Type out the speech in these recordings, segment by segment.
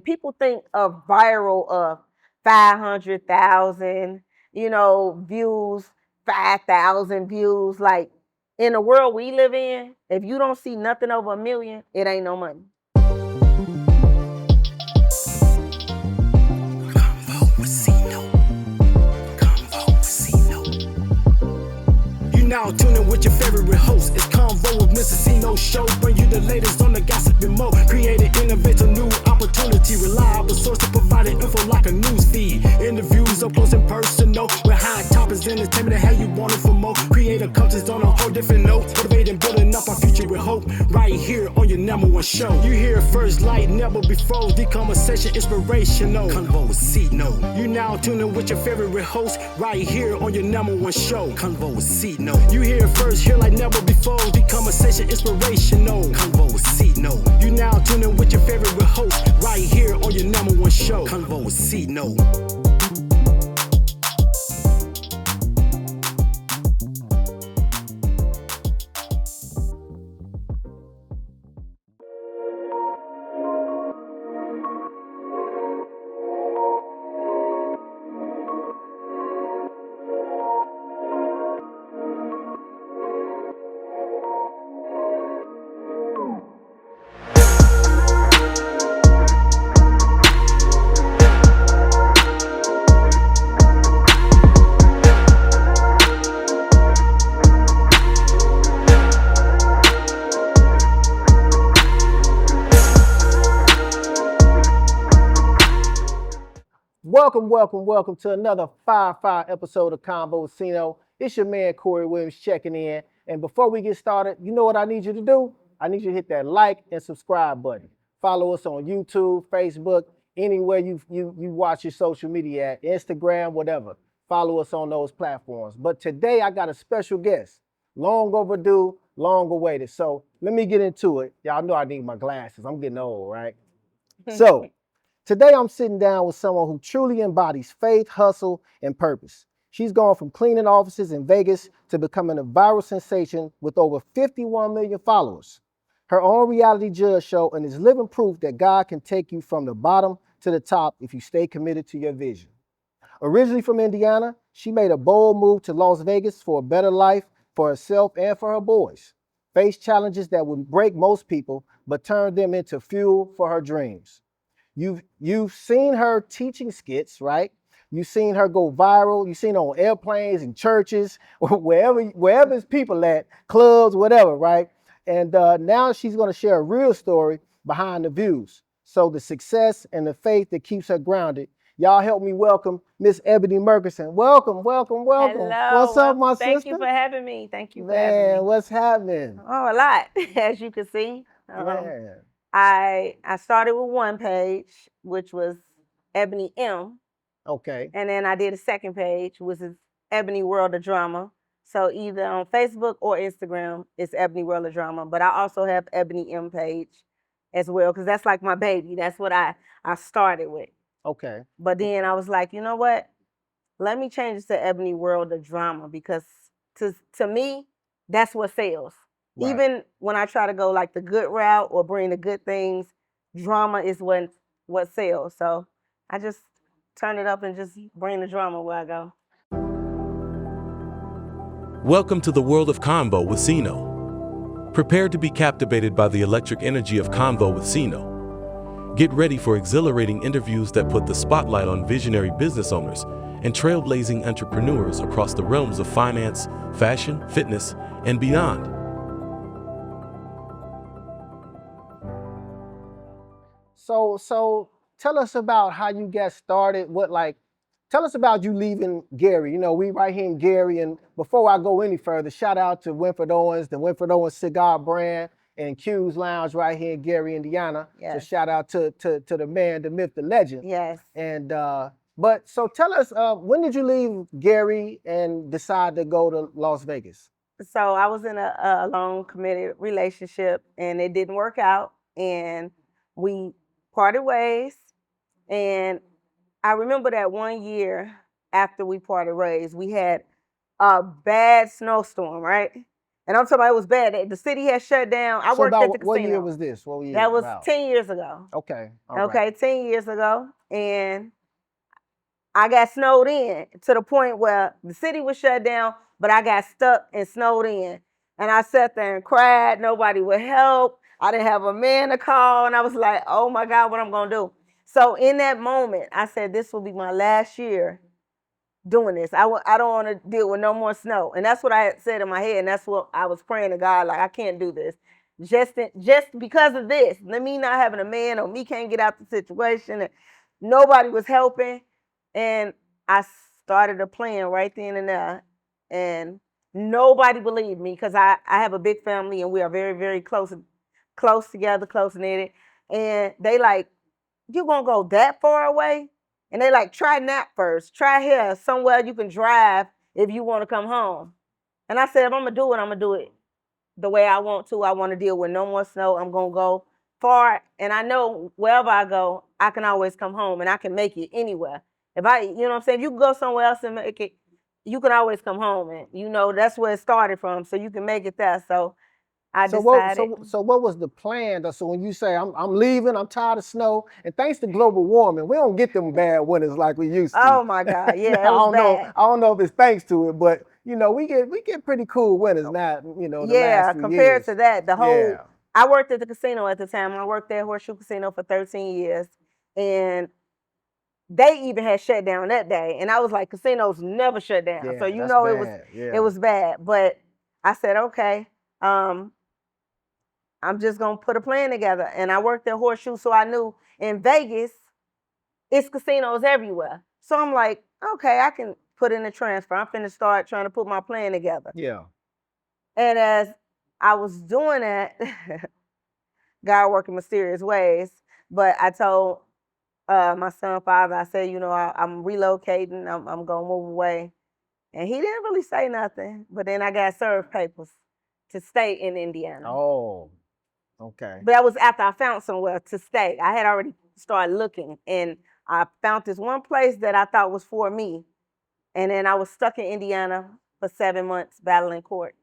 People think of viral of 500,000, views, 5,000 views. Like in the world we live in, if you don't see nothing over 1 million, it ain't no money. CONVO with CINO. CONVO with CINO. You now tuning with your favorite host. It's CONVO with Mr. CINO Show. Bring you the latest on the gossip and more. Creating innovative new opportunity. Reliable source to provide info like a news feed. Interviews up close and personal. With high topics, entertainment and how you want it for more. Creative cultures on a whole different note. Motivating, building up our future with hope. Right here on your #1 show. You hear it first, like never before. The conversation inspirational. CONVO with CINO. You now tuning with your favorite host. Right here on your #1 show. CONVO with CINO. You hear it first, here like never before. The conversation inspirational. CONVO with CINO. You now tuning with your favorite host. Right here on your #1 show. CONVO with CINO. Welcome to another fire episode of CONVO with CINO. It's your man Corey Williams checking in. And before we get started, you know what I need you to do? I need you to hit that like and subscribe button. Follow us on YouTube, Facebook, anywhere you watch your social media at, Instagram, whatever. Follow us on those platforms. But today I got a special guest. Long overdue, long awaited. So let me get into it. Y'all know I need my glasses. I'm getting old, right? So today I'm sitting down with someone who truly embodies faith, hustle, and purpose. She's gone from cleaning offices in Vegas to becoming a viral sensation with over 51 million followers. Her own reality judge show and is living proof that God can take you from the bottom to the top if you stay committed to your vision. Originally from Indiana, she made a bold move to Las Vegas for a better life for herself and for her boys. Faced challenges that would break most people, but turned them into fuel for her dreams. You've seen her teaching skits, right? You've seen her go viral. You've seen her on airplanes and churches, or wherever there's people at, clubs, whatever, right? And now she's going to share a real story behind the views. So the success and the faith that keeps her grounded. Y'all help me welcome Miss Ebony Merkerson. Welcome. Hello. What's up, my sister? Thank you for having me. Man, what's happening? Oh, a lot, as you can see. Man. I started with one page, which was Ebony M. Okay. And then I did a second page, which is Ebony World of Drama. So either on Facebook or Instagram, it's Ebony World of Drama. But I also have Ebony M page as well, because that's like my baby. That's what I started with. Okay. But then I was like, you know what? Let me change it to Ebony World of Drama, because to me, that's what sells. Right. Even when I try to go like the good route or bring the good things, drama is what sells. So I just turn it up and just bring the drama where I go. Welcome to the world of CONVO with CINO. Prepare to be captivated by the electric energy of CONVO with CINO. Get ready for exhilarating interviews that put the spotlight on visionary business owners and trailblazing entrepreneurs across the realms of finance, fashion, fitness, and beyond. So tell us about how you got started. Tell us about you leaving Gary. You know, we right here in Gary, and before I go any further, shout out to Winfred Owens, the Winfred Owens cigar brand, and Q's Lounge right here in Gary, Indiana. Yes. So shout out to the man, the myth, the legend. Yes. And but so tell us, when did you leave Gary and decide to go to Las Vegas? So I was in a long committed relationship, and it didn't work out, and we parted ways. And I remember that one year after we parted ways, we had a bad snowstorm, right? And I'm talking about it was bad. The city had shut down. I So worked at the about what year casino. was this? What year? That was About? 10 years ago. Okay. All Okay, right. 10 years ago. And I got snowed in to the point where the city was shut down, but I got stuck and snowed in. And I sat there and cried. Nobody would help. I didn't have a man to call. And I was like, oh my God, what I'm going to do? So in that moment, I said, this will be my last year doing this. I don't want to deal with no more snow. And that's what I had said in my head. And that's what I was praying to God, like, I can't do this. Just because of this, me not having a man or me can't get out the situation. And nobody was helping. And I started a plan right then and there. And nobody believed me because I have a big family and we are very, very close together, close knitted. And they like, you gonna go that far away? And they like, try Nap first. Try here, somewhere you can drive if you want to come home. And I said, if I'm gonna do it, I'm gonna do it the way I want to. I want to deal with no more snow. I'm gonna go far, and I know wherever I go, I can always come home, and I can make it anywhere. If you know what I'm saying, if you can go somewhere else and make it, you can always come home, and that's where it started from. So you can make it there. So I decided. So what was the plan? So when you say I'm leaving, I'm tired of snow, and thanks to global warming, we don't get them bad winters like we used to. Oh my God, yeah, it was bad. I don't know if it's thanks to it, but we get pretty cool winters now. The last few compared years. to that, the whole. Yeah. I worked at the casino at the time. I worked at Horseshoe Casino for 13 years, and they even had shut down that day. And I was like, casinos never shut down, Yeah, so that's bad. it was bad. But I said, okay, I'm just gonna put a plan together. And I worked at Horseshoe, so I knew in Vegas, it's casinos everywhere. So I'm like, okay, I can put in a transfer. I'm finna start trying to put my plan together. Yeah. And as I was doing that, God working mysterious ways. But I told my son father, I said, I'm relocating. I'm gonna move away. And he didn't really say nothing. But then I got served papers to stay in Indiana. Oh, okay. But that was after I found somewhere to stay. I had already started looking, and I found this one place that I thought was for me. And then I was stuck in Indiana for 7 months battling court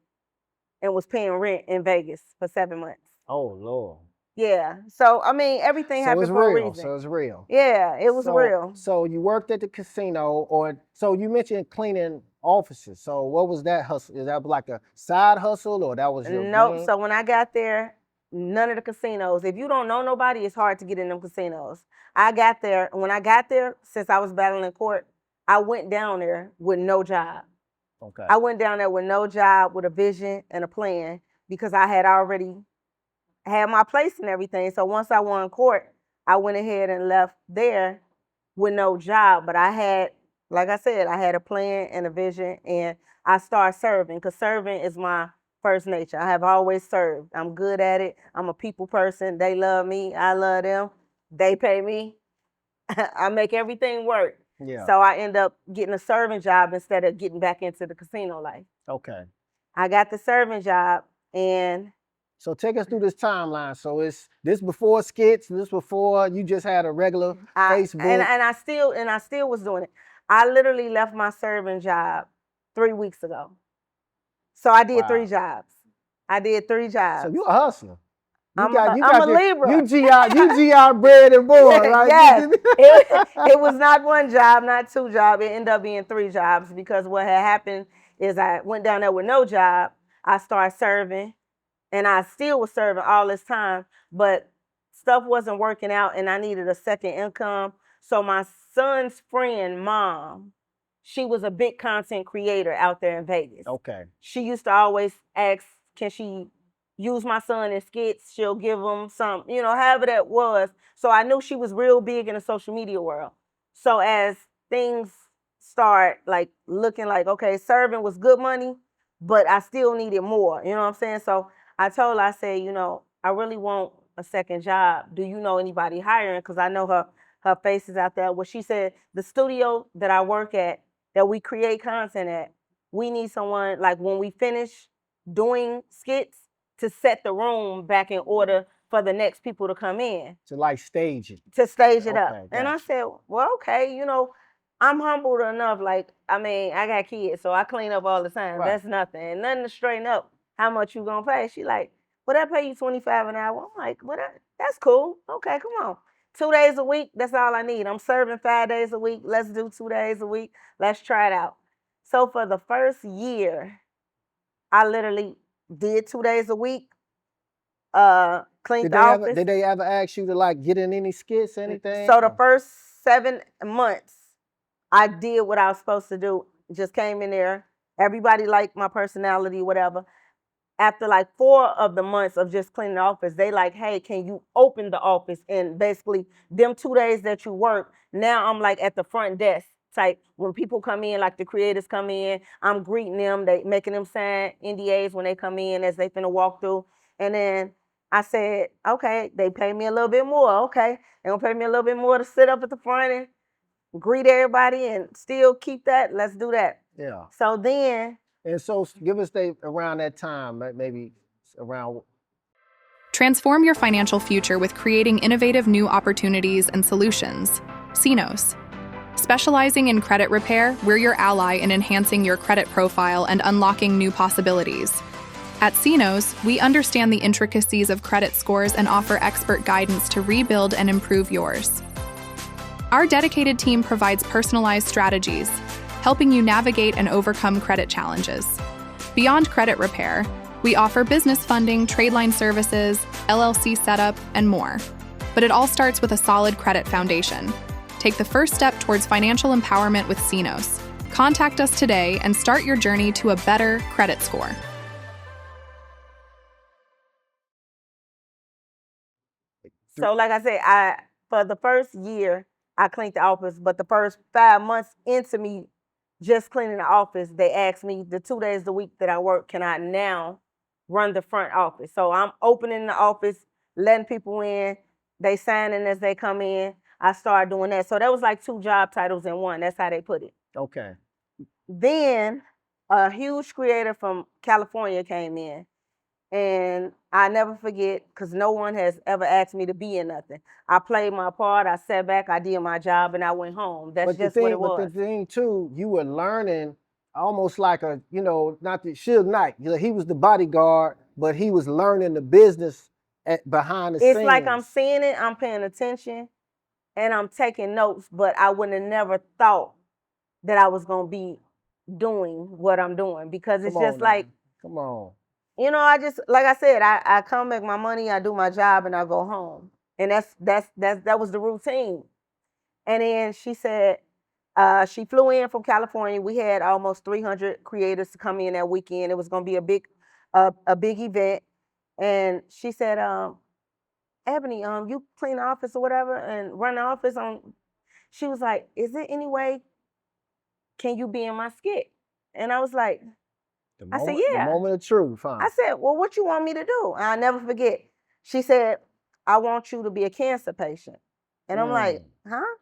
and was paying rent in Vegas for 7 months. Oh, Lord. Yeah. So, I mean, everything happened for a reason. So it's real. Yeah, it was real. So you worked at the casino, so you mentioned cleaning offices. So what was that hustle? Is that like a side hustle, or that was your Nope. main? So when I got there, none of the casinos, if you don't know nobody, it's hard to get in them casinos. When I got there, since I was battling court, I went down there with no job. Okay. I went down there with no job, with a vision and a plan, because I had already had my place and everything. So once I won court, I went ahead and left there with no job. But I had, like I said, I had a plan and a vision, and I started serving, because serving is my first nature. I have always served. I'm good at it. I'm a people person. They love me. I love them. They pay me. I make everything work. Yeah. So I end up getting a serving job instead of getting back into the casino life. Okay. I got the serving job, and so take us through this timeline. So it's this before skits, this before you just had a regular Facebook. And I still was doing it. I literally left my serving job 3 weeks ago. So I did 3 jobs. I did 3 jobs. So you a hustler. I'm a Libra. You GR bred and born, right? Yes. It was not 1 job, not 2 jobs. It ended up being 3 jobs, because what had happened is I went down there with no job. I started serving, and I still was serving all this time, but stuff wasn't working out, and I needed a second income. So my son's friend, mom, she was a big content creator out there in Vegas. Okay. She used to always ask, can she use my son in skits? She'll give him some, however that was. So I knew she was real big in the social media world. So as things start like looking like, okay, serving was good money, but I still needed more, you know what I'm saying? So I told her, I said, I really want a second job. Do you know anybody hiring? Because I know her face is out there. Well, she said, the studio that I work at, that we create content at, we need someone, like when we finish doing skits, to set the room back in order for the next people to come in. To like stage it. To stage it up. Gotcha. And I said, well, okay, I'm humbled enough. Like, I mean, I got kids, so I clean up all the time. Right. That's nothing. And nothing to straighten up how much you gonna pay? She like, well, that pay you $25 an hour. I'm like, well, that's cool. Okay, come on. 2 days a week, that's all I need. I'm serving 5 days a week. Let's do 2 days a week. Let's try it out. So for the first year, I literally did 2 days a week, cleaned the office. Did they ever ask you to like get in any skits, anything? So the first 7 months, I did what I was supposed to do. Just came in there. Everybody liked my personality, whatever. After like 4 of the months of just cleaning the office, they like, hey, can you open the office? And basically, them 2 days that you work, now I'm like at the front desk type. When people come in, like the creators come in, I'm greeting them, they making them sign NDAs when they come in as they finna walk through. And then I said, okay, they pay me a little bit more. Okay, they gonna pay me a little bit more to sit up at the front and greet everybody and still keep that. Let's do that. Yeah. So then. And so give us around that time, maybe around. Transform your financial future with creating innovative new opportunities and solutions. CINOs. Specializing in credit repair, we're your ally in enhancing your credit profile and unlocking new possibilities. At CINOs, we understand the intricacies of credit scores and offer expert guidance to rebuild and improve yours. Our dedicated team provides personalized strategies, helping you navigate and overcome credit challenges. Beyond credit repair, we offer business funding, trade line services, LLC setup, and more. But it all starts with a solid credit foundation. Take the first step towards financial empowerment with CINOs. Contact us today and start your journey to a better credit score. So like I said, for the first year, I cleaned the office, but the first 5 months into me just cleaning the office, they asked me the 2 days a week that I work, can I now run the front office? So I'm opening the office, letting people in, they signing as they come in. I started doing that. So that was like 2 job titles in one. That's how they put it. Okay. Then a huge creator from California came in. And I never forget, because no one has ever asked me to be in nothing. I played my part, I sat back, I did my job, and I went home. That's just what it was. But the thing too, you were learning almost like a, not the Suge Knight. He was the bodyguard, but he was learning the business behind the scenes. It's like I'm seeing it, I'm paying attention, and I'm taking notes, but I would have never thought that I was going to be doing what I'm doing, because it's just like. Come on. I just, like I said, I come make my money, I do my job, and I go home. And that was the routine. And then she said, she flew in from California. We had almost 300 creators to come in that weekend. It was going to be a big event. And she said, Ebony, you clean the office or whatever and run the office on. She was like, is there any way can you be in my skit? And I was like, I said, yeah. The moment of truth, huh? I said, well, what you want me to do? And I never forget. She said, I want you to be a cancer patient. And I'm like, huh?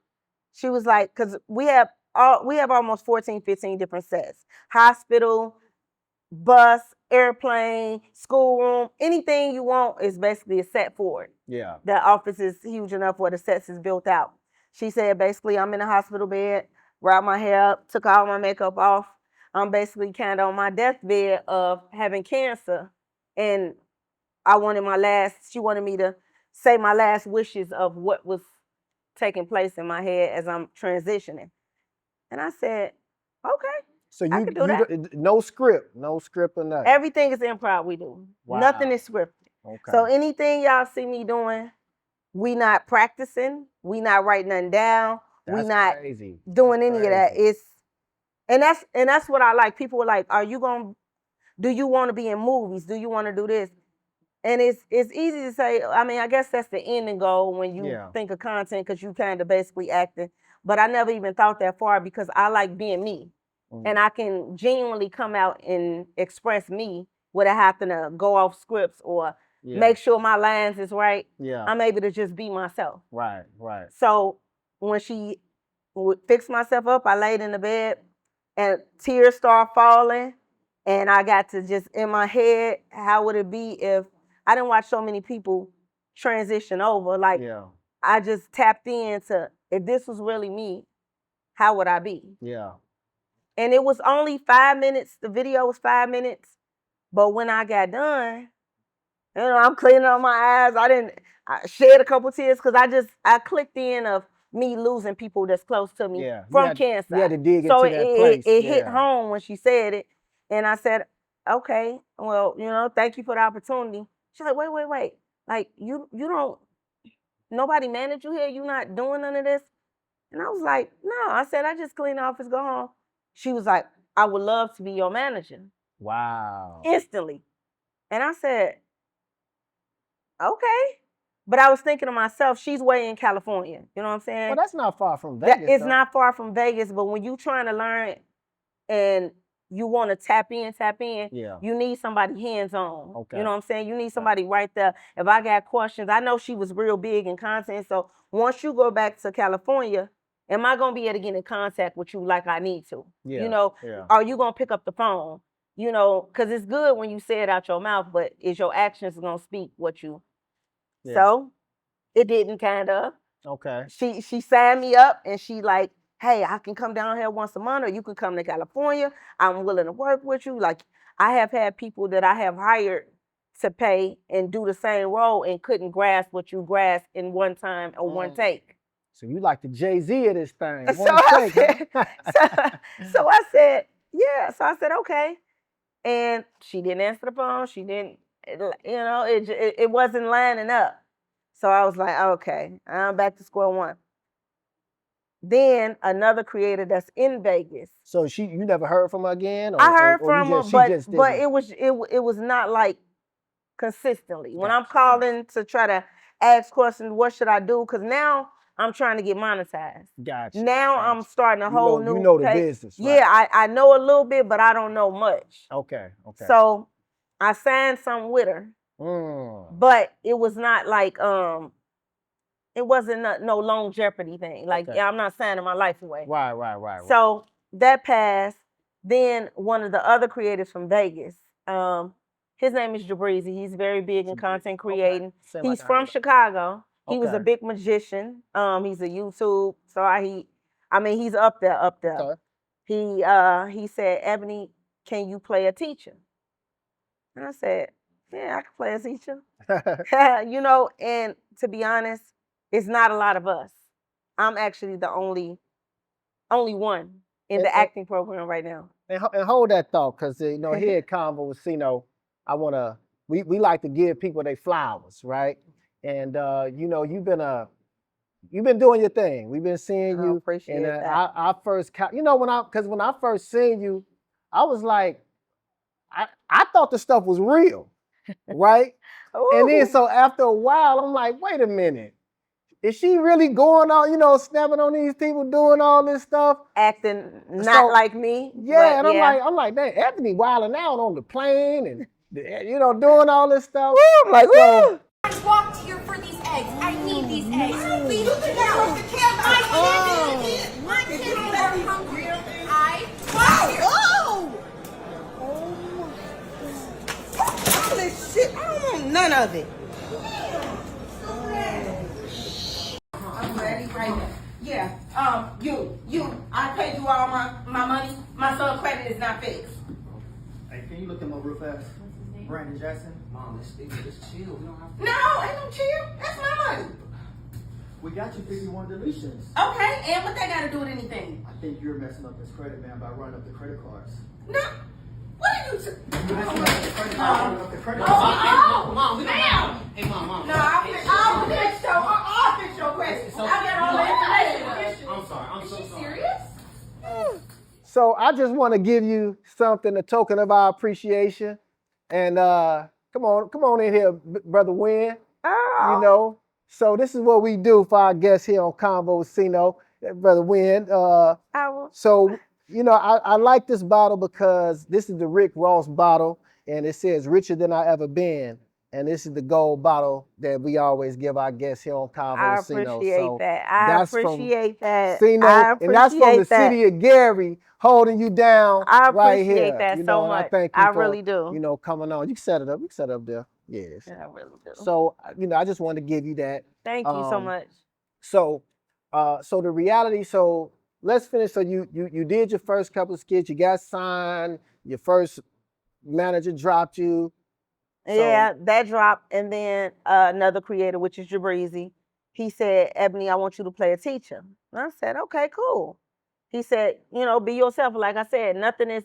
She was like, because we have almost 14, 15 different sets. Hospital, bus, airplane, schoolroom, anything you want is basically a set for it. Yeah. The office is huge enough where the sets is built out. She said, basically, I'm in a hospital bed, wrapped my hair up, took all my makeup off. I'm basically kind of on my deathbed of having cancer. And she wanted me to say my last wishes of what was taking place in my head as I'm transitioning. And I said, okay. So I can do that. No script or nothing. Everything is improv we do. Wow. Nothing is scripted. Okay. So anything y'all see me doing, we not practicing, we not writing nothing down, we not crazy. Doing any of that. And that's what I like. People were like, do you want to be in movies? Do you want to do this? And it's easy to say, I mean, I guess that's the ending goal when you think of content, because you kind of basically acting. But I never even thought that far, because I like being me. And I can genuinely come out and express me without having to go off scripts or make sure my lines is right. Yeah. I'm able to just be myself. Right. So when she would fix myself up, I laid in the bed and tears start falling. And I got to just, in my head, how would it be if I didn't watch so many people transition over? Like, I just tapped into, if this was really me, how would I be? Yeah. And it was only 5 minutes. The video was 5 minutes. But when I got done, I'm cleaning up my eyes. I shed a couple tears because I clicked in of me losing people that's close to me from cancer. You had to dig so into that place. It hit home when she said it. And I said, okay, well, thank you for the opportunity. She's like, wait. Like, you don't, nobody managed you here? You not doing none of this? And I was like, no. I said, I just clean the office, go home. She was like, I would love to be your manager. Wow. Instantly. And I said, okay. But I was thinking to myself, she's way in California. You know what I'm saying? Well, that's not far from Vegas. It's not far from Vegas, but when you're trying to learn and you want to tap in, you need somebody hands-on. Okay. You know what I'm saying? You need somebody right there. If I got questions, I know she was real big in content. So once you go back to California, am I going to be able to get in contact with you like I need to? Are you going to pick up the phone? Because it's good when you say it out your mouth, but is your actions going to speak what you... Yeah. So it didn't, kind of. Okay. She signed me up and she like, hey, I can come down here once a month or you can come to California. I'm willing to work with you. Like, I have had people that I have hired to pay and do the same role and couldn't grasp what you grasp in one time or one take. So you like the Jay-Z of this thing. So I said, yeah. So I said, okay. And she didn't answer the phone. She didn't, it wasn't lining up. So I was like, okay, I'm back to square one. Then another creator that's in Vegas. So you never heard from her again? I heard from her, but it was not like consistently. When I'm calling to try to ask questions, what should I do? Because now I'm trying to get monetized. Gotcha. Now I'm starting a whole new the business, right? Yeah, I know a little bit, but I don't know much. Okay. So I signed something with her. But it was not like it wasn't no long jeopardy thing. Like, I'm not signing my life away. Right. So that passed. Then one of the other creators from Vegas, his name is Jabrizi. He's very big in content creating. Okay. He's from Chicago. He was a big magician. He's a YouTube. So he's up there. Okay. He said, Ebony, can you play a teacher? And I said, yeah, I can play a teacher. And to be honest, it's not a lot of us. I'm actually the only one in the acting program right now. And hold that thought, because here at CONVO with CINO, we like to give people their flowers, right? And you've been doing your thing. We've been seeing you. I appreciate that. I first, when I first seen you, I was like, I thought the stuff was real, right? And then so after a while, I'm like, wait a minute. Is she really going on, snapping on these people, doing all this stuff? Acting not like me. Yeah, and I'm like, man, Ebony wilding out on the plane and, doing all this stuff. Woo, I'm like, woo! I walked here for these eggs. I need these eggs. Please, my kids are hungry. All this shit, I don't want none of it. I'm ready right now. Yeah, I paid you all my money. My son's credit is not fixed. Hey, can you look him up real fast? Brandon Jackson? Mom, let's just chill. We don't have to. No, ain't no chill. That's my money. We got you 51 deletions. Okay, and what that got to do with anything? I think you're messing up his credit, man, by running up the credit cards. No. What did you do? You're messing up the credit cards. Running up the credit Mom, cards. we don't have to. Hey, Mom. No, I'll fix your question. I got all the information. I'm sorry. I'm so sorry. Serious? So I just want to give you something, a token of our appreciation. And come on in here, Brother Wynn. Oh. So this is what we do for our guests here on CONVO with CINO, Brother Wynn. So, I like this bottle because this is the Rick Ross bottle, and it says richer than I ever been. And this is the gold bottle that we always give our guests here on CONVO with CINO. I appreciate that. CINO, and that's from the city of Gary, holding you down right here. I appreciate that so much. I thank you I for, really do. Coming on. You can set it up. You can set it up there. Yes. Yeah, I really do. So, I just wanted to give you that. Thank you so much. So the reality, let's finish. So you did your first couple of skits, you got signed, your first manager dropped you. Yeah, that dropped. And then another creator, which is Jabrizi, he said, Ebony, I want you to play a teacher. And I said, okay, cool. He said, be yourself. Like I said, nothing is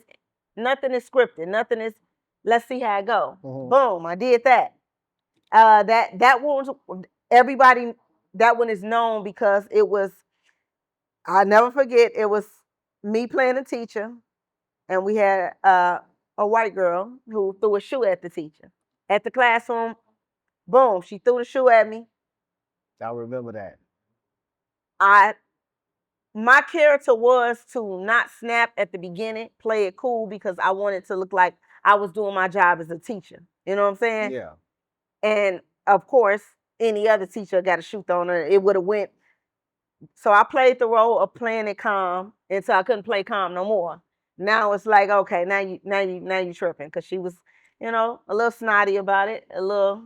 scripted. Nothing is, let's see how it go. Boom, I did that. That one, everybody, that one is known because it was, I'll never forget, it was me playing a teacher, and we had a white girl who threw a shoe at the teacher. At the classroom, boom, she threw the shoe at me. I remember that. My character was to not snap at the beginning, play it cool, because I wanted to look like I was doing my job as a teacher. You know what I'm saying? Yeah. And of course, any other teacher got a shoe thrown on it would have went. So I played the role of playing it calm until I couldn't play calm no more. Now it's like, okay, now you tripping, because she was, a little snotty about it, a little,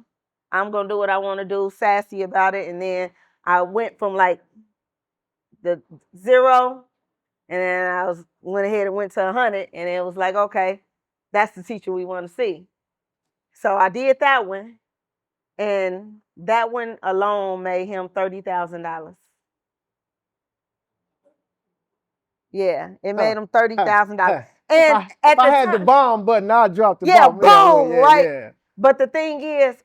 I'm gonna do what I want to do, sassy about it, and then I went from like the 0, and then went ahead and went to 100, and it was like, okay, that's the teacher we want to see. So I did that one, and that one alone made him $30,000. Yeah, it made him $30,000. And if I had the bomb button, I'd drop the bomb. Boom, right? Yeah. But the thing is,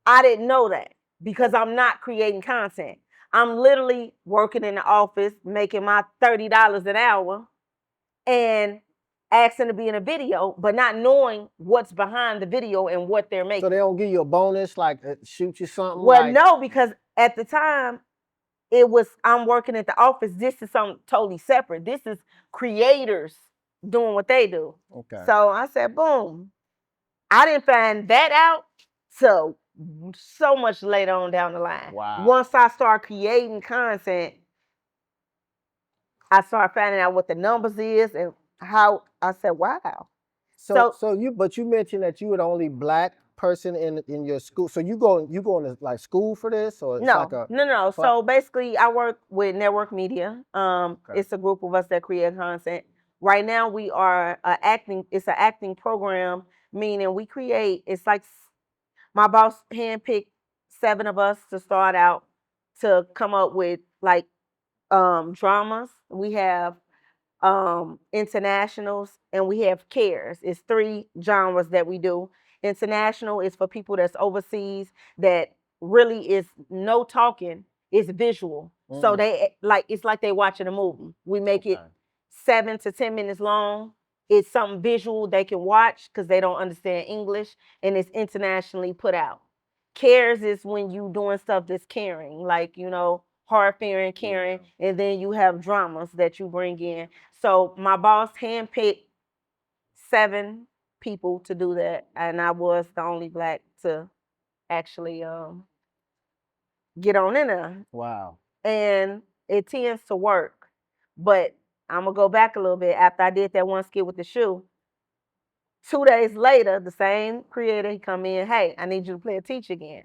I didn't know that because I'm not creating content. I'm literally working in the office, making my $30 an hour, and asking to be in a video, but not knowing what's behind the video and what they're making. So they don't give you a bonus, like shoot you something? Well, no, because at the time, I'm working at the office. This is something totally separate. This is creators doing what they do. Okay. So I said, boom. I didn't find that out so much later on down the line. Wow. Once I start creating content, I started finding out what the numbers is and how. I said, wow. But you mentioned that you were the only Black person in your school. So you going to like school for this, or it's no. So basically, I work with Network Media. It's a group of us that create content. Right now, we are It's an acting program, meaning we create. It's like my boss handpicked 7 of us to start out to come up with like dramas. We have internationals, and we have cares. It's 3 genres that we do. International is for people that's overseas, that really is no talking, it's visual. So they it's like they watching a movie. We make it 7 to 10 minutes long. It's something visual they can watch because they don't understand English, and it's internationally put out. Cares is when you doing stuff that's caring, like, hard fearing, caring, and then you have dramas that you bring in. So my boss handpicked 7 people to do that, and I was the only Black to actually get on in there. Wow. And it tends to work. But I'm gonna go back a little bit. After I did that one skit with the shoe, 2 days later, the same creator, he come in, hey, I need you to play a teacher again.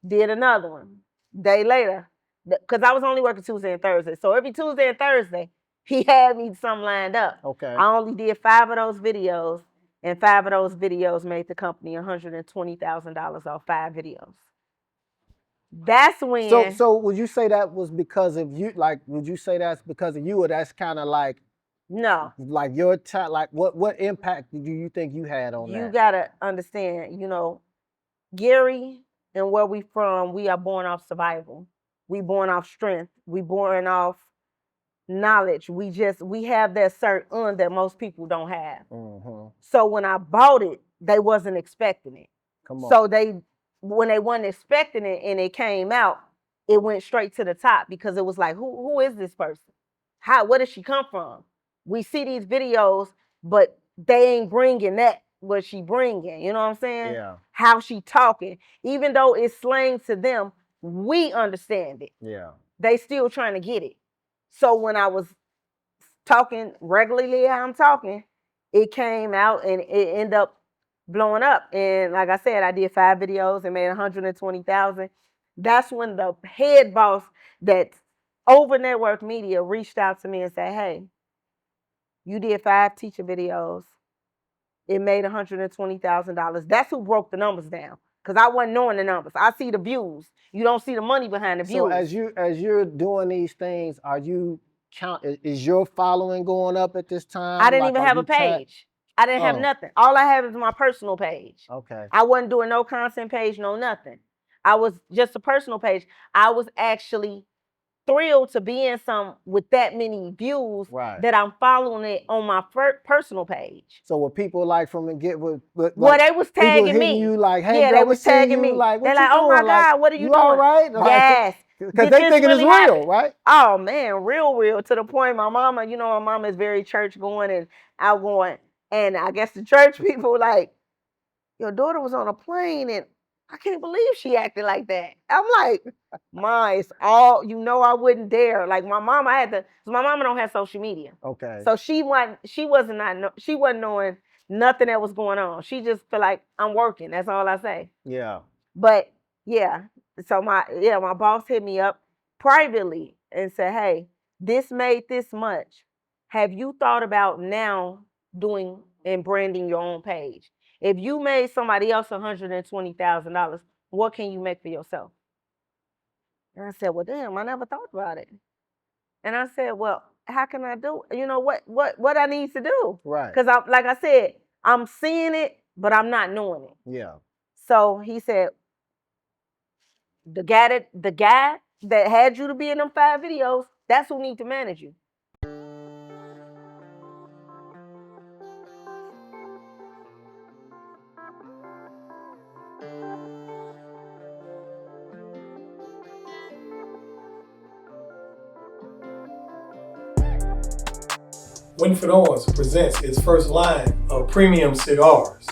Did another one. Day later, because I was only working Tuesday and Thursday. So every Tuesday and Thursday, he had me something lined up. Okay. I only did 5 of those videos, and 5 of those videos made the company $120,000 off 5 videos. That's when. So would you say that was because of you? Like, would you say that's because of you, or that's kind of like? No. Like your time. Like what impact do you think you had on that? You gotta understand, Gary and where we from, we are born off survival. We born off strength. We born off knowledge. We have that certain that most people don't have. So when I bought it, they wasn't expecting it. Come on. So when they weren't expecting it and it came out, it went straight to the top, because it was like, who is this person? Where did she come from? We see these videos, but they ain't bringing that what she bringing. You know what I'm saying? Yeah. How she talking, even though it's slang to them, we understand it. Yeah. They still trying to get it. So when I was talking regularly how I'm talking, it came out and it ended up blowing up. And like I said, I did 5 videos and made $120,000. That's when the head boss that's over Network Media reached out to me and said, hey, you did 5 teacher videos. it made $120,000. That's who broke the numbers down. Cause I wasn't knowing the numbers. I see the views. You don't see the money behind the views. So as you're doing these things, are you is your following going up at this time? I didn't even have a page. I didn't have nothing. All I have is my personal page. Okay. I wasn't doing no content page, no nothing. I was just a personal page. I was actually thrilled to be in some with that many views that I'm following it on my personal page. So what people like from the get with well, they was tagging me. You like, hey, yeah, girl, they was tagging me. Like, they're like, oh my God, what are you doing? All right? Yes. Because they thinking it's real, right? Oh man, real to the point. My mama, my mama is very church going and outgoing, and I guess the church people like, your daughter was on a plane and I can't believe she acted like that. I'm like, Ma, it's all, I wouldn't dare. Like my mama my mama don't have social media. Okay. So she wasn't knowing nothing that was going on. She just feel like I'm working. That's all I say. Yeah. But yeah, so my boss hit me up privately and said, hey, this made this much. Have you thought about now doing and branding your own page? If you made somebody else $120,000, what can you make for yourself? And I said, well, damn, I never thought about it. And I said, well, how can I do it? What I need to do? Right. Because like I said, I'm seeing it, but I'm not knowing it. Yeah. So he said, the guy that had you to be in them 5 videos, that's who need to manage you. Winfred Owens presents its first line of premium cigars.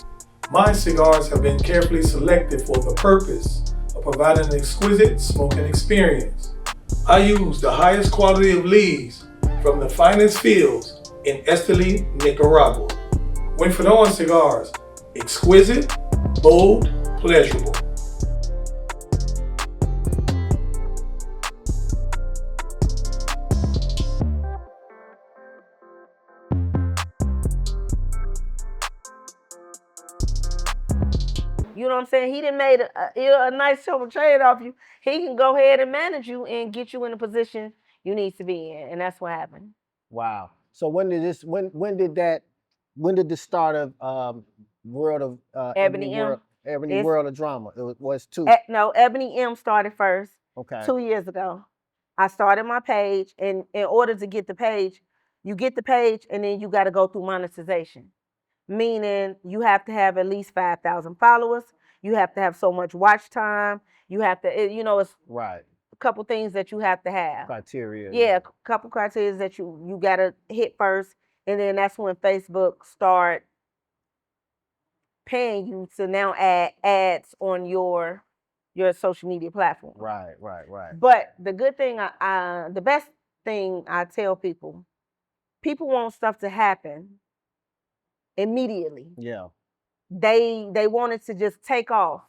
My cigars have been carefully selected for the purpose of providing an exquisite smoking experience. I use the highest quality of leaves from the finest fields in Esteli, Nicaragua. Winfred Owens cigars, exquisite, bold, pleasurable. You know what I'm saying? He done made a nice chunk of trade off you. He can go ahead and manage you and get you in the position you need to be in, and that's what happened. Wow. So when did the start of World of Ebony M? Ebony World of Drama? It was 2. No, Ebony M started first. Okay. 2 years ago. I started my page, and in order to get the page, you get the page, and then you got to go through monetization. Meaning you have to have at least 5,000 followers. You have to have so much watch time. You have to, it's right. A couple things that you have to have. Criteria. Yeah, a couple criteria that you got to hit first. And then that's when Facebook start paying you to now add ads on your social media platform. Right. But the good thing, the best thing I tell people want stuff to happen immediately. Yeah. They want it to just take off.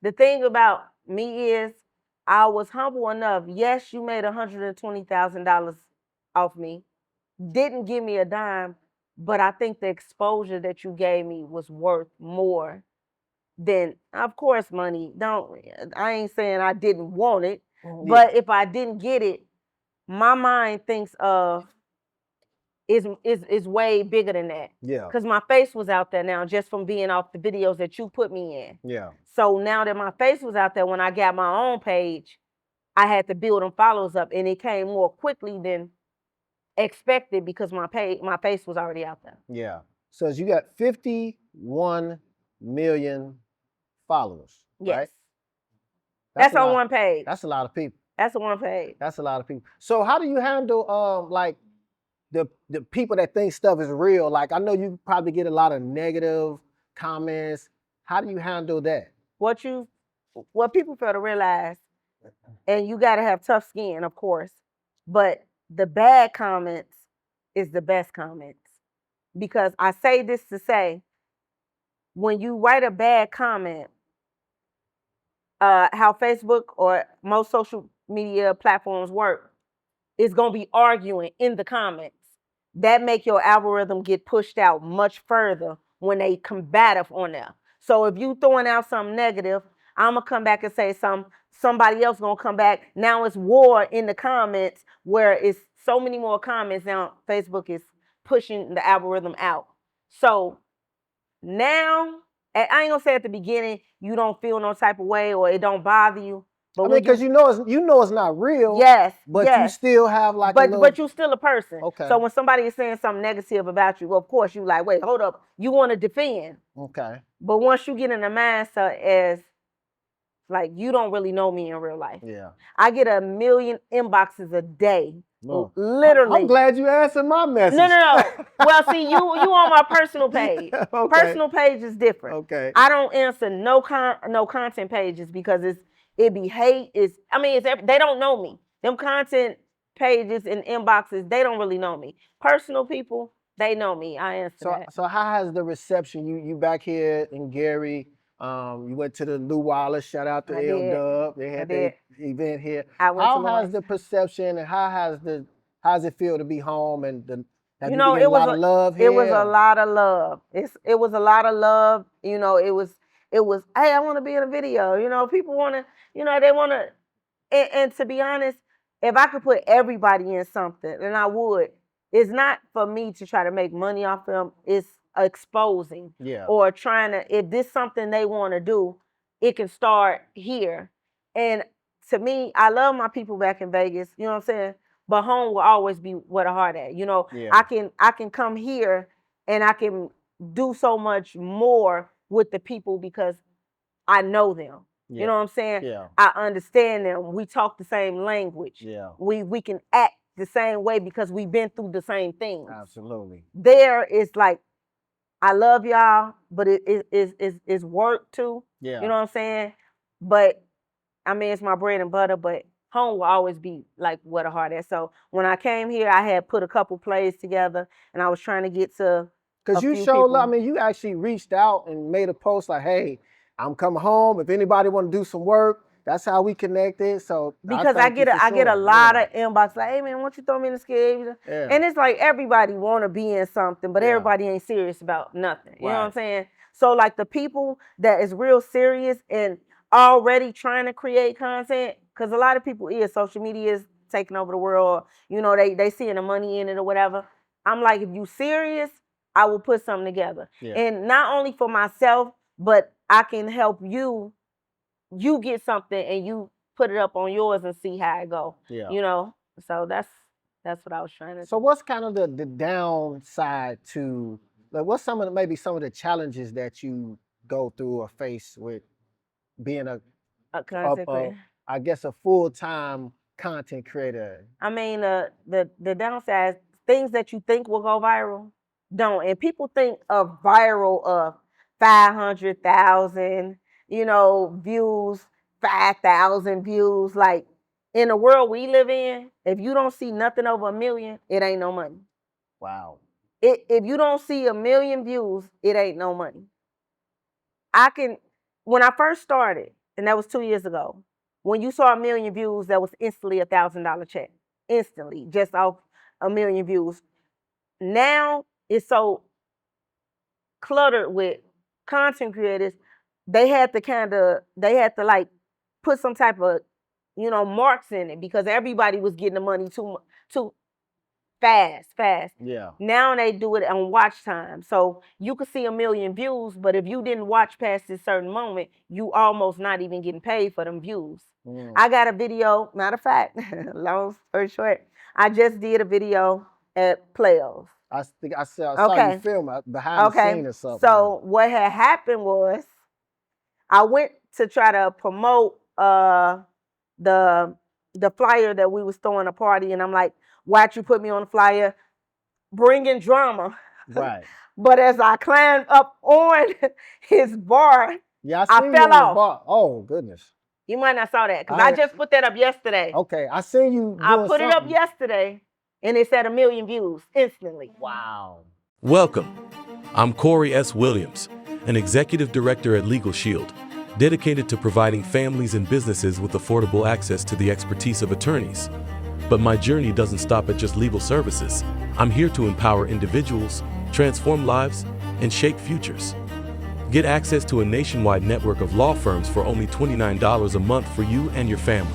The thing about me is I was humble enough. Yes, you made $120,000 off me. Didn't give me a dime, but I think the exposure that you gave me was worth more than, of course, money. I ain't saying I didn't want it, but if I didn't get it, my mind thinks of is way bigger than that. Yeah. Because my face was out there now just from being off the videos that you put me in. Yeah. So now that my face was out there, when I got my own page, I had to build them followers up, and it came more quickly than expected because my face was already out there. Yeah. So you got 51 million followers. Yes. Right? That's on one page. That's a lot of people. That's on one page. That's a lot of people. So how do you handle like the people that think stuff is real? Like I know you probably get a lot of negative comments. How do you handle that? What people fail to realize, and you got to have tough skin, of course, but the bad comments is the best comments. Because I say this to say, when you write a bad comment, how Facebook or most social media platforms work, it's going to be arguing in the comments. That make your algorithm get pushed out much further when they combative on there. So if you throwing out something negative, I'm gonna come back and say somebody else gonna come back. Now it's war in the comments where it's so many more comments now. Facebook is pushing the algorithm out. So now, I ain't gonna say at the beginning you don't feel no type of way or it don't bother you. But I mean, because you know it's not real. Yes, but yes. you still have like but a little. but you still a person. Okay. So when somebody is saying something negative about you, of course you like, wait, hold up. You want to defend. Okay. But once you get in the mindset as like you don't really know me in real life. Yeah. I get 1 million inboxes a day. Look, Literally. I'm glad you answered my message. No. Well, see, you on my personal page. Okay. Personal page is different. Okay. I don't answer no content pages because it be hate. They don't know me. Them content pages and inboxes, they don't really know me. Personal people, they know me. I answer that. So how has the reception? You back here in Gary? You went to the Lou Wallace. Shout out to L Dub. They had their event here. How has the perception and how's it feel to be home and have you been getting a lot of love here? It was a lot of love. It was a lot of love. You know, it was hey, I want to be in a video. You know, people want to, they want to, and to be honest, if I could put everybody in something, then I would. It's not for me to try to make money off them. It's exposing or trying to, if this something they want to do, it can start here. And to me, I love my people back in Vegas, you know what I'm saying? But home will always be where the heart at. You know, I can come here and I can do so much more with the people because I know them. You know what I'm saying? Yeah. I understand them. We talk the same language. Yeah. We can act the same way because we've been through the same things. Absolutely. There is like, I love y'all, but it's work too. Yeah. You know what I'm saying? But I mean, it's my bread and butter, but home will always be like where the heart is. So when I came here, I had put a couple plays together and I was trying to get to because you showed love. I mean, you actually reached out and made a post like, hey, I'm coming home. If anybody want to do some work, that's how we connected. So because I get a lot of inbox like, hey man, why don't you throw me in the skit? And it's like everybody want to be in something, but everybody ain't serious about nothing. You know what I'm saying? So like the people that is real serious and already trying to create content, because a lot of people social media is taking over the world. You know, they seeing the money in it or whatever. I'm like, if you serious, I will put something together. And not only for myself, but I can help you get something and you put it up on yours and see how it go. You know, so that's what I was trying to do. So what's kind of the downside to, like, what's maybe some of the challenges that you go through or face with being a content creator? I guess a full-time content creator. I mean, the downside, things that you think will go viral don't. And people think of viral of 500,000, views, 5,000 views. Like in the world we live in, if you don't see nothing over 1 million, it ain't no money. Wow. If you don't see 1 million views, it ain't no money. When I first started, and that was 2 years ago, when you saw 1 million views, that was instantly $1,000 check. Instantly, just off 1 million views. Now it's so cluttered with content creators, they had to like put some type of, marks in it because everybody was getting the money too fast. Yeah. Now they do it on watch time. So you could see 1 million views, but if you didn't watch past this certain moment, you almost not even getting paid for them views. I got a video, matter of fact, long story short, I just did a video at Playoffs. I think I saw you film behind the scene or something. So what had happened was I went to try to promote the flyer that we was throwing a party, and I'm like, why'd you put me on the flyer? Bringing drama. Right. But as I climbed up on his bar, I fell off. Bar. Oh, goodness. You might not saw that because I just put that up yesterday. Okay, I seen you. I put it up yesterday, and it's at 1 million views instantly. Wow. Welcome. I'm Corey S. Williams, an executive director at Legal Shield, dedicated to providing families and businesses with affordable access to the expertise of attorneys. But my journey doesn't stop at just legal services. I'm here to empower individuals, transform lives, and shake futures. Get access to a nationwide network of law firms for only $29 a month for you and your family.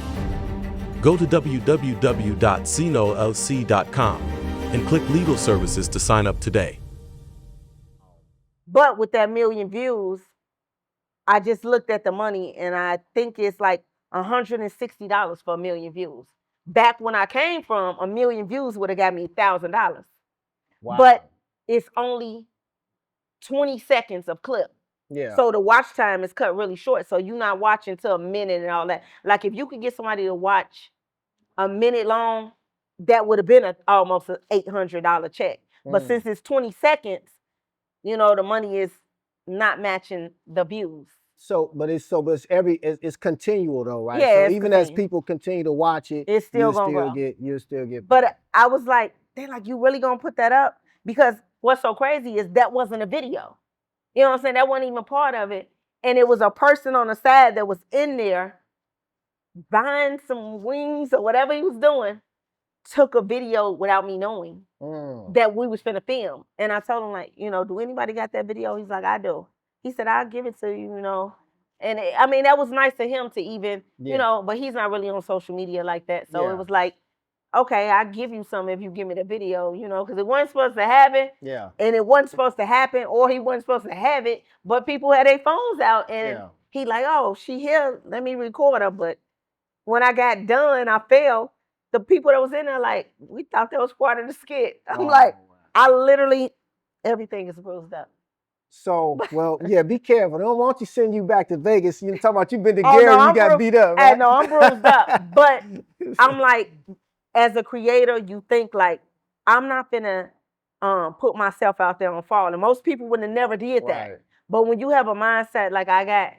Go to www.cinolc.com and click Legal Services to sign up today. But with that million views, I just looked at the money and I think it's like $160 for a million views. Back when I came from, a million views would have got me $1,000. Wow. But it's only 20 seconds of clip. Yeah. So the watch time is cut really short. So you're not watching till a minute and all that. Like if you could get somebody to watch a minute long, that would have been almost an $800 check. But since it's 20 seconds, you know, the money is not matching the views. So, but it's continual though, right? Yeah, So it's even as continual. people continue to watch it, It's still gonna grow. You'll still get. But I was like, they're like, you really gonna put that up? Because what's so crazy is that wasn't a video. You know what I'm saying? That wasn't even part of it. And it was a person on the side that was in there buying some wings or whatever he was doing, took a video without me knowing that we was finna film. And I told him, like, you know, do anybody got that video? He's like, I do. He said, I'll give it to you, you know. And I mean, that was nice of him to even, you know, but he's not really on social media like that. So it was like, okay, I'll give you some if you give me the video, you know, because it wasn't supposed to happen. Yeah. And it wasn't supposed to happen, or he wasn't supposed to have it, but people had their phones out and he like, oh, she here, let me record her. But when I got done, I fell. The people that was in there, like, we thought that was part of the skit. I'm like, I literally, everything is bruised up. So, well, yeah, be careful. They don't want you send you back to Vegas. You talking about you been to Oh, Gary, no, you got beat up, right? No, I'm bruised up. But I'm like, as a creator, you think like, I'm not finna put myself out there on fall. And most people would have never did that. Right. But when you have a mindset like I got,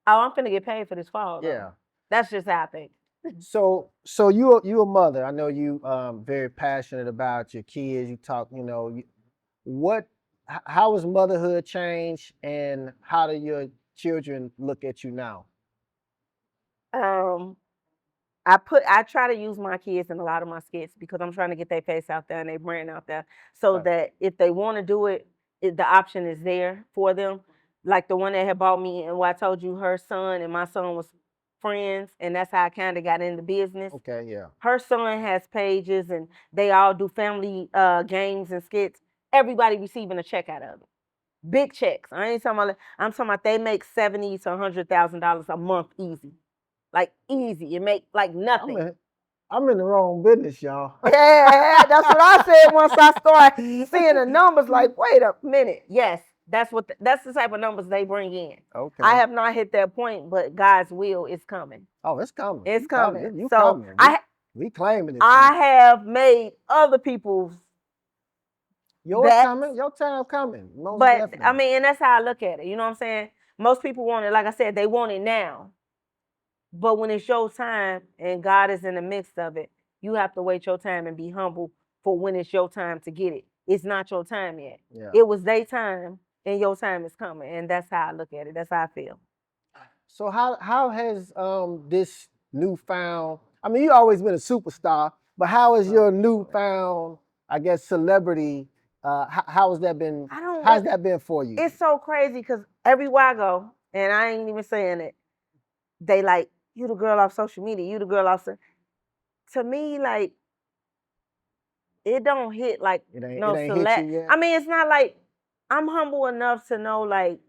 oh, I'm finna get paid for this fall. Though. Yeah. That's just how I think. So you a mother. I know you very passionate about your kids. You talk, you know, how has motherhood changed, and how do your children look at you now? I try to use my kids in a lot of my skits because I'm trying to get their face out there and their brand out there, so that if they want to do it, the option is there for them. Like the one that had bought me, and what I told you, her son and my son was friends, and that's how I kind of got into business. Okay, yeah. Her son has pages, and they all do family games and skits. Everybody receiving a check out of it. Big checks. I'm talking about they make $70,000 to $100,000 a month easy. Like easy. It make like nothing. I'm in the wrong business, y'all. Yeah, that's what I said once I started seeing the numbers. Like, wait a minute. Yes, that's the type of numbers they bring in. Okay. I have not hit that point, but God's will is coming. Oh, it's coming. It's coming. You so coming. We claiming it. I have made other people's. Your time coming. But definitely. I mean, and that's how I look at it. You know what I'm saying? Most people want it, like I said, they want it now. But when it's your time and God is in the midst of it, you have to wait your time and be humble for when it's your time to get it. It's not your time yet. Yeah. It was their time and your time is coming. And that's how I look at it. That's how I feel. So how has this newfound, I mean, you've always been a superstar, but how has your newfound, I guess, celebrity, how has that been? How's that been for you? It's so crazy because everywhere I go, and I ain't even saying it, they like, you the girl off social media, you the girl off. To me, like, it don't hit like no select. I mean, it's not like, I'm humble enough to know, like,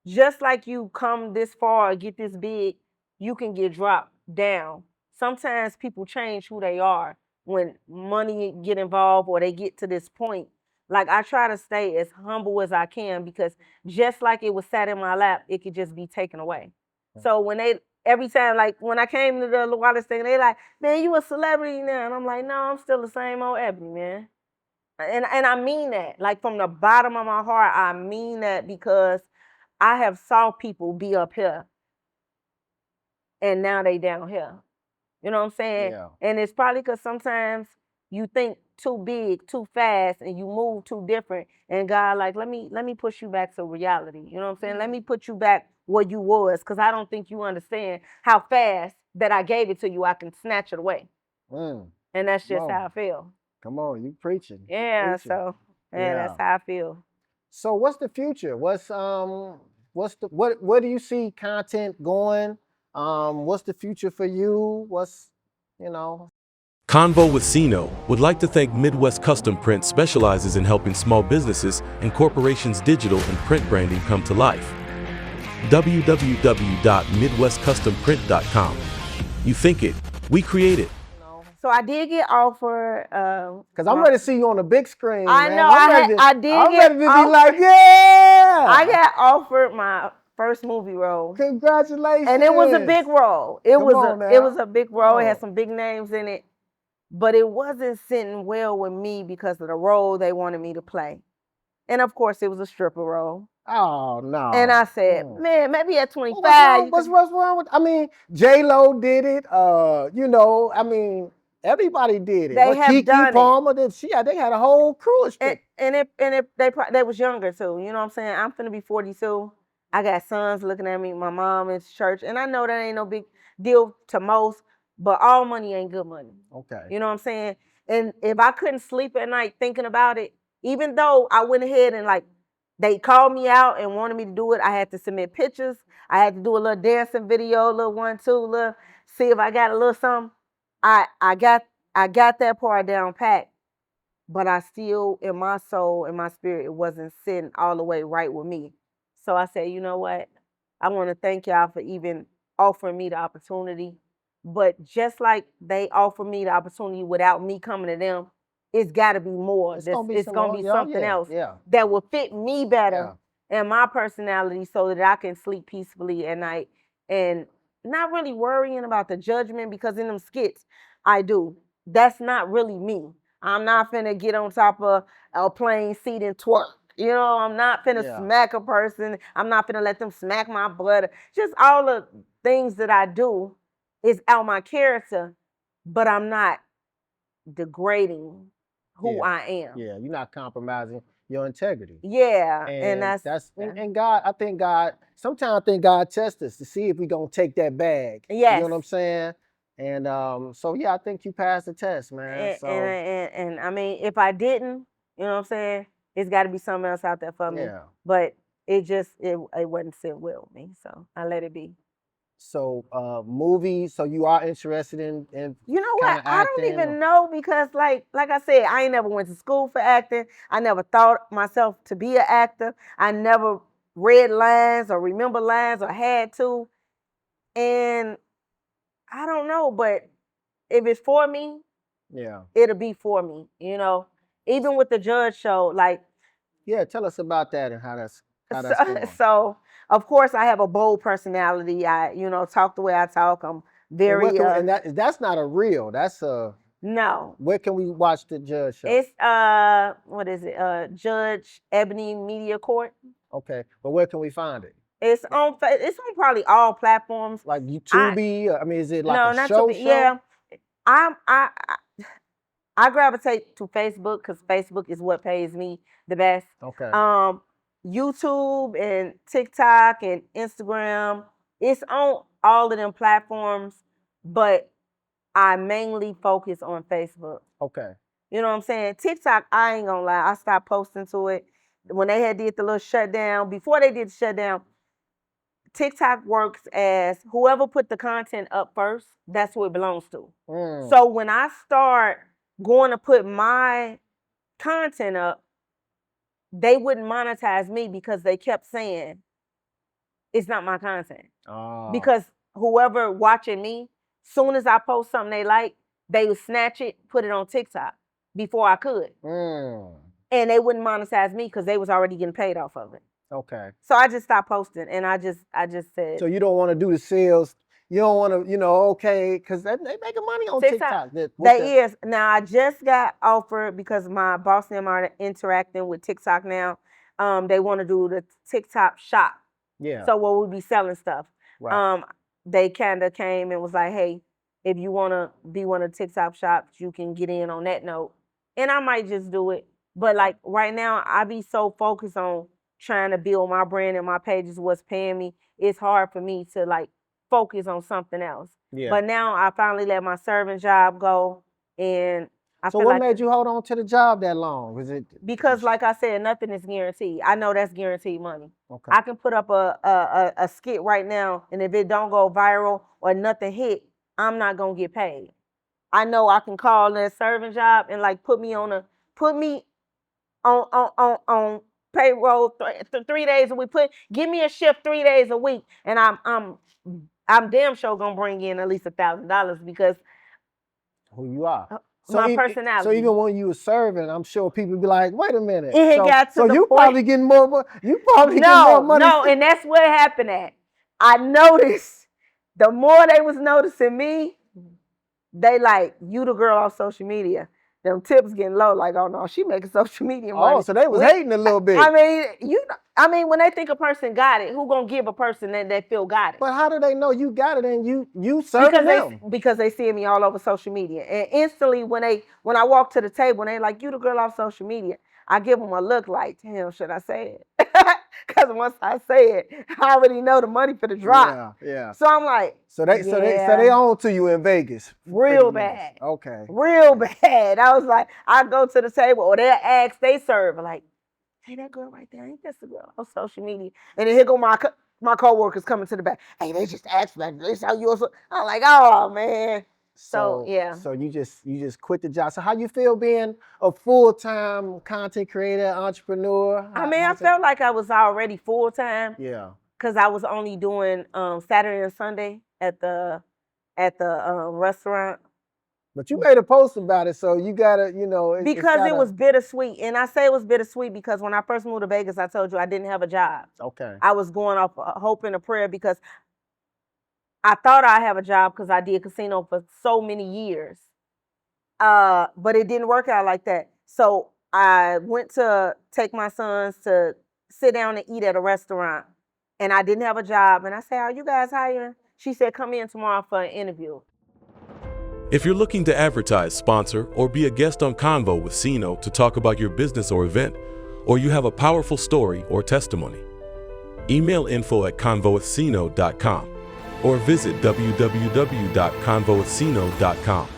just like you come this far or get this big, you can get dropped down. Sometimes people change who they are when money get involved or they get to this point. Like, I try to stay as humble as I can because just like it was sat in my lap, it could just be taken away. So when every time, like when I came to the Wallace thing, they like, man, you a celebrity now. And I'm like, no, I'm still the same old Ebony, man. And I mean that. Like from the bottom of my heart, I mean that because I have saw people be up here and now they down here. You know what I'm saying? Yeah. And it's probably because sometimes you think too big, too fast, and you move too different. And God, like, let me push you back to reality. You know what I'm saying? Let me put you back where you was, because I don't think you understand how fast that I gave it to you, I can snatch it away. And that's just how I feel. Come on, you preaching. Yeah, so that's how I feel. So what's the future? Where do you see content going? What's the future for you? You know? CONVO with CINO would like to thank Midwest Custom Print specializes in helping small businesses and corporations' digital and print branding come to life. www.midwestcustomprint.com. You think it, we create it. So I did get offered. Cause I'm ready to see you on the big screen. I man. know. I did I'm get ready to be offered. like, yeah. I got offered my first movie role. Congratulations. And it was a big role. It Come was on a now. it was a big role. It Come had on. some big names in it, but it wasn't sitting well with me because of the role they wanted me to play. And of course, it was a stripper role. Oh no. And I said, man, maybe at 25. Well, what's wrong with? I mean, J-Lo did it. You know, I mean, everybody did it. They have Keke done Palmer did. They had a whole crew of strippers. And they was younger too. You know what I'm saying? I'm finna be 42. I got sons looking at me. My mom is church, and I know that ain't no big deal to most, but all money ain't good money. Okay. You know what I'm saying? And if I couldn't sleep at night thinking about it, even though I went ahead and like they called me out and wanted me to do it, I had to submit pictures. I had to do a little dancing video, a little 1-2, little see if I got a little something. I got that part down pat, but I still, in my soul, in my spirit, it wasn't sitting all the way right with me. So I said, you know what? I want to thank y'all for even offering me the opportunity. But just like they offered me the opportunity without me coming to them, it's got to be more. It's going to be something else that will fit me better and my personality so that I can sleep peacefully at night and not really worrying about the judgment, because in them skits, I do. That's not really me. I'm not finna get on top of a plane seat and twerk. You know, I'm not finna smack a person. I'm not finna let them smack my butt. Just all the things that I do is out my character, but I'm not degrading who I am. Yeah, you're not compromising your integrity. Yeah, And that's and God, I think God, sometimes I think God tests us to see if we're gonna take that bag. Yes. You know what I'm saying? And so yeah, I think you passed the test, man. And I mean, if I didn't, you know what I'm saying, it's got to be something else out there for me. Yeah. But it wasn't sit well with me, so I let it be. So movies. So you are interested in You know what? I don't even know, because like I said, I ain't never went to school for acting. I never thought myself to be an actor. I never read lines or remember lines or had to. And I don't know, but if it's for me, it'll be for me, you know. Even with the Judge show, like, yeah, tell us about that and how that's going. So of course I have a bold personality. I, you know, talk the way I talk. I'm very and that's not a reel. That's a no. Where can we watch the Judge show? It's what is it? Judge Ebony Media Court. Okay, but where can we find it? It's on probably all platforms. Like YouTube. I mean, is it like no, a not show? Yeah, I gravitate to Facebook because Facebook is what pays me the best. Okay. YouTube and TikTok and Instagram, it's on all of them platforms, but I mainly focus on Facebook. Okay. You know what I'm saying? TikTok, I ain't gonna lie, I stopped posting to it when they had did the little shutdown. Before they did the shutdown, TikTok works as whoever put the content up first, that's who it belongs to. So when I start going to put my content up, they wouldn't monetize me because they kept saying it's not my content. Because whoever watching me, soon as I post something they like, they would snatch it, put it on TikTok before I could. And they wouldn't monetize me because they was already getting paid off of it. Okay. So I just stopped posting, and I just said. So you don't want to do the sales. You don't want to, okay, because they making money on TikTok. Is. Now, I just got offered, because my boss and them are interacting with TikTok now. They want to do the TikTok shop. Yeah. So we'll be selling stuff. Right. They kind of came and was like, hey, if you want to be one of the TikTok shops, you can get in on that note. And I might just do it. But like right now, I be so focused on trying to build my brand and my pages, what's paying me. It's hard for me to like focus on something else. Yeah. But now I finally let my serving job go, and I So feel what like made you hold on to the job that long? Was it because, like I said, nothing is guaranteed. I know that's guaranteed money. okay? I can put up a skit right now, and if it don't go viral or nothing hit, I'm not gonna get paid. I know I can call that serving job and like put me on payroll 3 days a week. Give me a shift 3 days a week, and I'm damn sure gonna bring in at least $1,000 because Who you are. my So personality. even when you were serving, I'm sure people be like, wait a minute. It had got to so the you point. probably getting more. You probably getting more money. No, and that's what happened at. I noticed the more they was noticing me, they like, you the girl on social media. Them tips getting low, like, oh no, she making social media money. Oh, so they was hating a little bit. I mean, when they think a person got it, who gonna give a person that they feel got it? But how do they know you got it and you serving them? Because they see me all over social media, and instantly when I walk to the table and they like, you the girl off social media, I give them a look like, damn, should I say it? Because once I say it, I already know the money for the drop. Yeah. So I'm like, So they own to you in Vegas. Real bad. Okay. Real bad. I was like, I go to the table or they'll ask, they serve like, hey, that girl right there, ain't that the girl on social media? And then here go my coworkers coming to the back. Hey, they just asked me, this how you also. I'm like, oh man. So yeah. So you just quit the job. So how you feel being a full-time content creator, entrepreneur? I felt like I was already full time. Yeah. Because I was only doing Saturday and Sunday at the restaurant. But you made a post about it, so you gotta, Because it was bittersweet. And I say it was bittersweet because when I first moved to Vegas, I told you I didn't have a job. Okay. I was going off hope and a prayer because I thought I'd have a job because I did casino for so many years. But it didn't work out like that. So I went to take my sons to sit down and eat at a restaurant. And I didn't have a job. And I said, are you guys hiring? She said, come in tomorrow for an interview. If you're looking to advertise, sponsor, or be a guest on CONVO with CINO to talk about your business or event, or you have a powerful story or testimony, email info@convowithcino.com or visit www.convowithcino.com.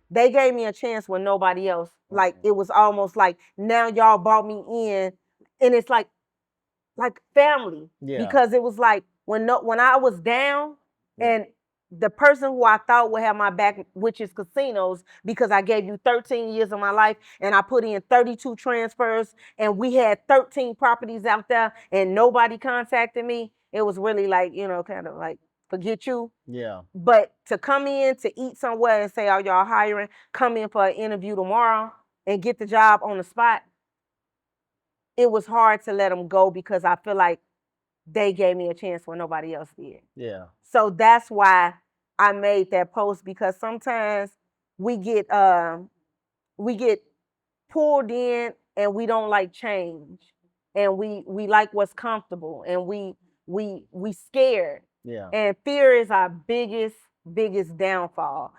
They gave me a chance with nobody else. Like, it was almost like, now y'all brought me in, and it's like family. Yeah. Because it was like, when I was down, and the person who I thought would have my back, which is casinos, because I gave you 13 years of my life and I put in 32 transfers and we had 13 properties out there and nobody contacted me. It was really like, kind of like, forget you. Yeah. But to come in to eat somewhere and say, oh, y'all hiring, come in for an interview tomorrow and get the job on the spot, it was hard to let them go because I feel like they gave me a chance when nobody else did. Yeah. So that's why I made that post, because sometimes we get pulled in and we don't like change, and we like what's comfortable, and we scared. Yeah. And fear is our biggest downfall.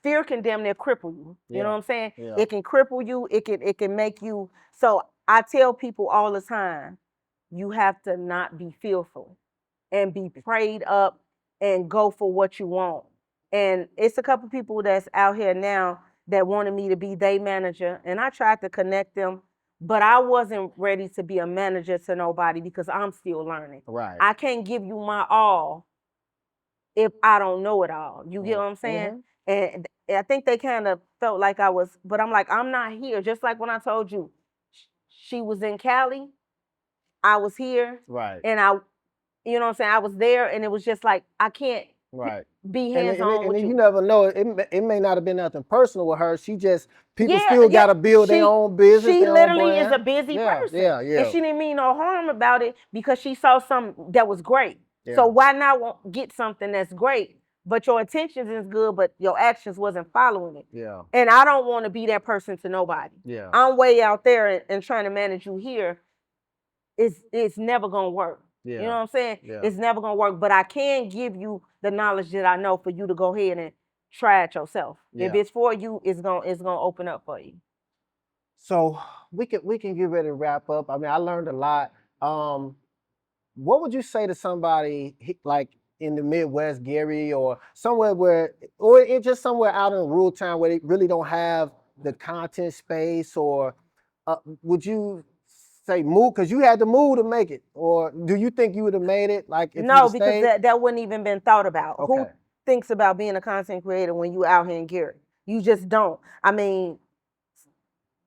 Fear can damn near cripple you. You know what I'm saying? Yeah. It can cripple you. It can make you. So I tell people all the time, you have to not be fearful and be prayed up and go for what you want. And it's a couple people that's out here now that wanted me to be their manager, and I tried to connect them, but I wasn't ready to be a manager to nobody because I'm still learning. Right. I can't give you my all if I don't know it all. You get what I'm saying? And I think they kind of felt like I was, but I'm like, I'm not here. Just like when I told you, she was in Cali, I was here. Right. And you know what I'm saying? I was there, and it was just like, I can't be hands-on with you. You never know. It may not have been nothing personal with her. People still got to build their own business. She literally is a busy person. Yeah. And she didn't mean no harm about it because she saw something that was great. Yeah. So why not get something that's great, but your intentions is good, but your actions wasn't following it? Yeah. And I don't want to be that person to nobody. Yeah. I'm way out there and trying to manage you here. It's never going to work. Yeah. You know what I'm saying? Yeah. It's never going to work, but I can give you the knowledge that I know for you to go ahead and try it yourself. Yeah. If it's for you, it's going to open up for you. So we can get ready to wrap up. I mean, I learned a lot. What would you say to somebody like in the Midwest, Gary, or somewhere where, or it's just somewhere out in a rural town where they really don't have the content space, or would you say move? Because you had to move to make it, or do you think you would have made it like if No, you because stayed? that wouldn't even been thought about. Who Okay. thinks about being a content creator when you out here in Gary? You just don't. I mean,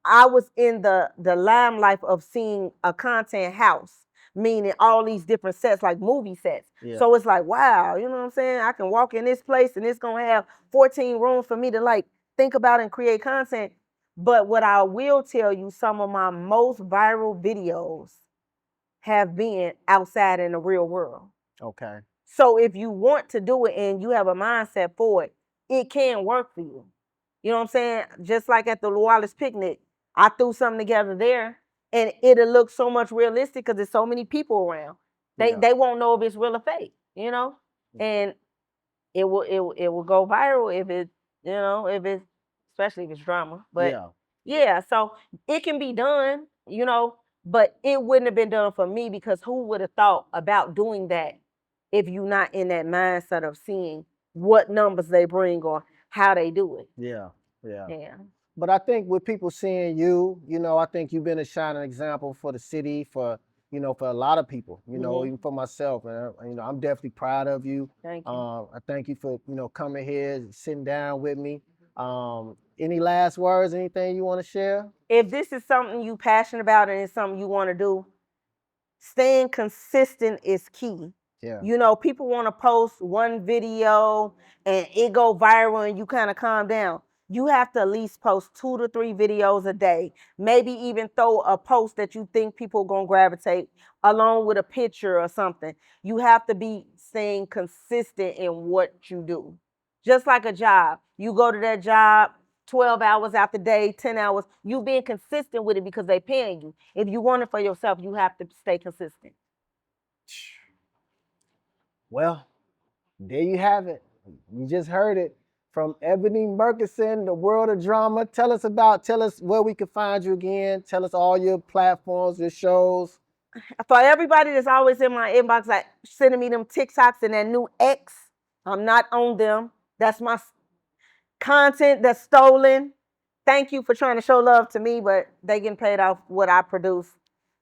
I was in the limelight of seeing a content house, meaning all these different sets, like movie sets. Yeah. So it's like, wow, you know what I'm saying? I can walk in this place and it's gonna have 14 rooms for me to like think about and create content. But what I will tell you, some of my most viral videos have been outside in the real world. Okay. So if you want to do it and you have a mindset for it, it can work for you. You know what I'm saying? Just like at the Wallace picnic, I threw something together there and it'll look so much realistic because there's so many people around. They won't know if it's real or fake, you know? And it will go viral if it, you know, if it's, especially if it's drama. But yeah, so it can be done, you know, but it wouldn't have been done for me because who would have thought about doing that if you're not in that mindset of seeing what numbers they bring or how they do it. Yeah. Yeah. But I think with people seeing you, you know, I think you've been a shining example for the city, for, you know, for a lot of people, you know, even for myself. And, you know, I'm definitely proud of you. Thank you. I thank you for, you know, coming here, sitting down with me. Any last words, anything you want to share? If this is something you passionate about and it's something you want to do, staying consistent is key. Yeah. You know, people want to post one video and it go viral and you kind of calm down. You have to at least post 2 to 3 videos a day. Maybe even throw a post that you think people are going to gravitate along with a picture or something. You have to be staying consistent in what you do. Just like a job. You go to that job 12 hours out the day, 10 hours. You being consistent with it because they paying you. If you want it for yourself, you have to stay consistent. Well, there you have it. You just heard it from Ebony Merkerson, the world of drama. Tell us where we can find you again. Tell us all your platforms, your shows. For everybody that's always in my inbox, like sending me them TikToks and that new X, I'm not on them. That's my content that's stolen. Thank you for trying to show love to me, but they getting paid off what I produce.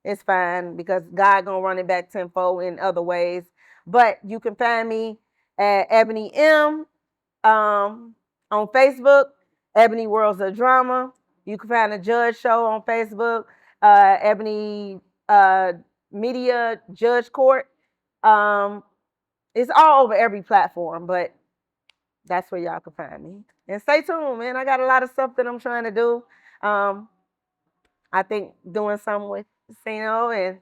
It's fine because God gonna run it back tenfold in other ways. But you can find me at Ebony M on Facebook, Ebony Worlds of Drama. You can find the Judge Show on Facebook, Ebony Media Judge Court. It's all over every platform, but that's where y'all can find me. And stay tuned, man. I got a lot of stuff that I'm trying to do. I think doing something with CINO and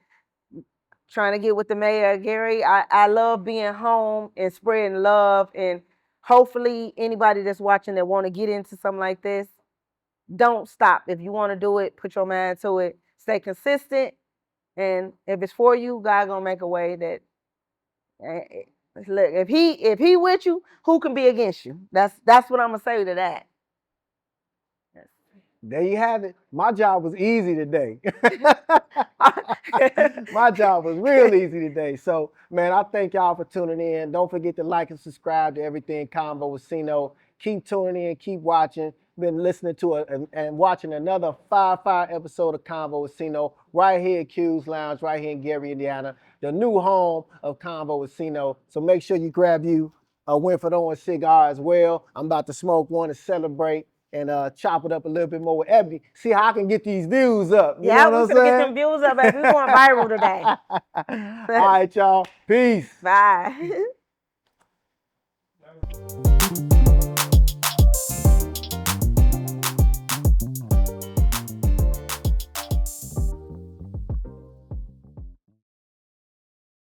trying to get with the mayor, Gary. I love being home and spreading love. And hopefully anybody that's watching that want to get into something like this, don't stop. If you want to do it, put your mind to it. Stay consistent. And if it's for you, God gonna make a way that look, if he with you, who can be against you? That's what I'm gonna say to that. There you have it. My job was easy today. My job was real easy today. So, man, I thank y'all for tuning in. Don't forget to like and subscribe to everything CONVO with CINO. Keep tuning in, keep watching. Been listening to and watching another 5-5 episode of CONVO with CINO right here at Q's Lounge, right here in Gary, Indiana, the new home of CONVO with CINO. So make sure you grab you a Winford Owens cigar as well. I'm about to smoke one to celebrate and chop it up a little bit more with Ebony. See how I can get these views up. You know what I'm saying? Get them views up, baby. We're going viral today. All right, y'all. Peace. Bye.